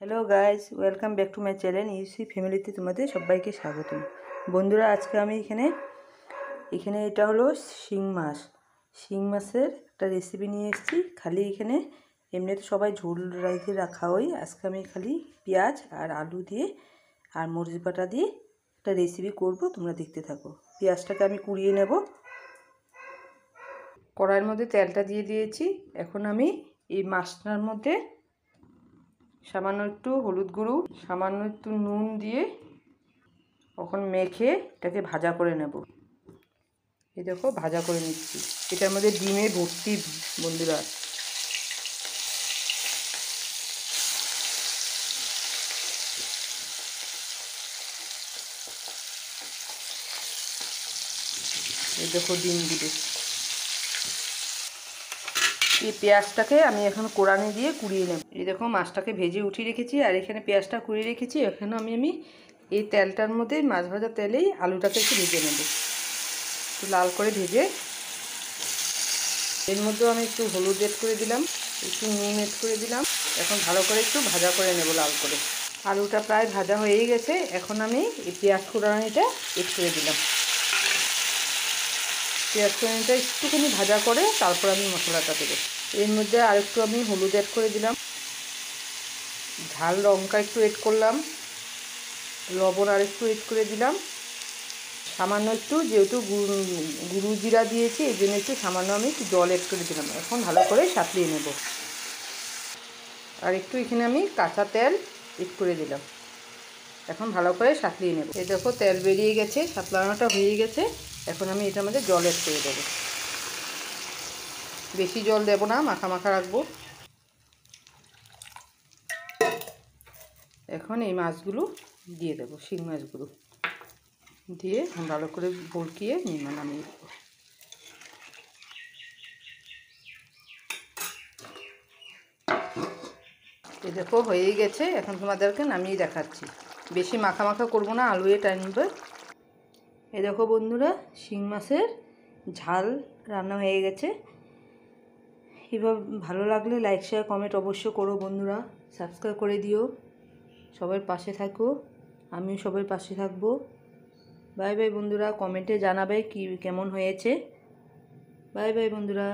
Hello guys, welcome back to my channel UC ফ্যামিলিতে তোমাদের সবাইকে স্বাগতম। বন্ধুরা, আজকে আমি এখানে এটা হলো শিং মাছের একটা রেসিপি নিয়ে এসেছি। খালি এখানে এমনিতে সবাই ঝোল রাইতে রাখা হয়, আজকে আমি খালি পেঁয়াজ আর আলু দিয়ে আর মরিচ বাটা দিয়ে একটা রেসিপি করব, তোমরা দেখতে থাকো। পেঁয়াজটাকে আমি কুড়িয়ে নেব। কড়াইয়ের মধ্যে তেলটা দিয়ে দিয়েছি। এখন আমি এই মাছটার মধ্যে সামান্য একটু হলুদ গুঁড়ো, সামান্য একটু নুন দিয়ে এখন মেখে এটাকে ভাজা করে নেব। এই দেখো ভাজা করে নিচ্ছি। এটার মধ্যে ডিমে ভর্তি বন্ধুরা। এই দেখো ডিমগুলো। এই পেঁয়াজটাকে আমি এখন কোড়ানি দিয়ে কুড়িয়ে নেব। এই দেখো মাছটাকে ভেজে উঠিয়ে রেখেছি আর এখানে পেঁয়াজটা কুড়িয়ে রেখেছি। এখানে আমি এই তেলটার মধ্যে মাছ ভাজা তেলেই আলুটাকে একটু ভেজে নেব, একটু লাল করে ভেজে। এর মধ্যেও আমি একটু হলুদ এড করে দিলাম, একটু নুন এড করে দিলাম। এখন ভালো করে একটু ভাজা করে নেব লাল করে। আলুটা প্রায় ভাজা হয়েই গেছে। এখন আমি এই পেঁয়াজ কোড়ানিটা এড করে দিলাম। পেঁয়াজ কোড়ানিটা একটুখানি ভাজা করে তারপর আমি মশলাটা দেবো। এর মধ্যে আরেকটু আমি হলুদ এড করে দিলাম, ঝাল লঙ্কা একটু এড করলাম, লবণ আর একটু এড করে দিলাম, সামান্য একটু, যেহেতু গুঁড়ো জিরা দিয়েছি এই জন্য একটু সামান্য আমি একটু জল এড করে দিলাম। এখন ভালো করে সাঁতলিয়ে নেব। আর একটু এখানে আমি কাঁচা তেল এড করে দিলাম। এখন ভালো করে সাঁতলিয়ে নেব। এই দেখো তেল বেরিয়ে গেছে, সাঁতলানোটা হয়ে গেছে। এখন আমি এটার মধ্যে জল এড করে দেবো। বেশি জল দেব না, মাখা মাখা রাখবো। এখন এই মাছগুলো দিয়ে দেবো, শিং মাছগুলো দিয়ে ভালো করে বলকিয়ে নামিয়ে দেবো। এই দেখো হয়েই গেছে। এখন তোমাদেরকে নামিয়ে দেখাচ্ছি। বেশি মাখা মাখা করবো না, আলুয়ে টানবে। এই দেখো বন্ধুরা, শিং মাছের ঝাল রান্না হয়ে গেছে। এবার ভালো লাগলে লাইক শেয়ার কমেন্ট অবশ্য করো বন্ধুরা। সাবস্ক্রাইব করে দিও। সবার পাশে থাকো, আমিও সবার পাশে থাকবো। বাই বাই বন্ধুরা। কমেন্টে জানাবে কেমন হয়েছে। বাই বাই বন্ধুরা।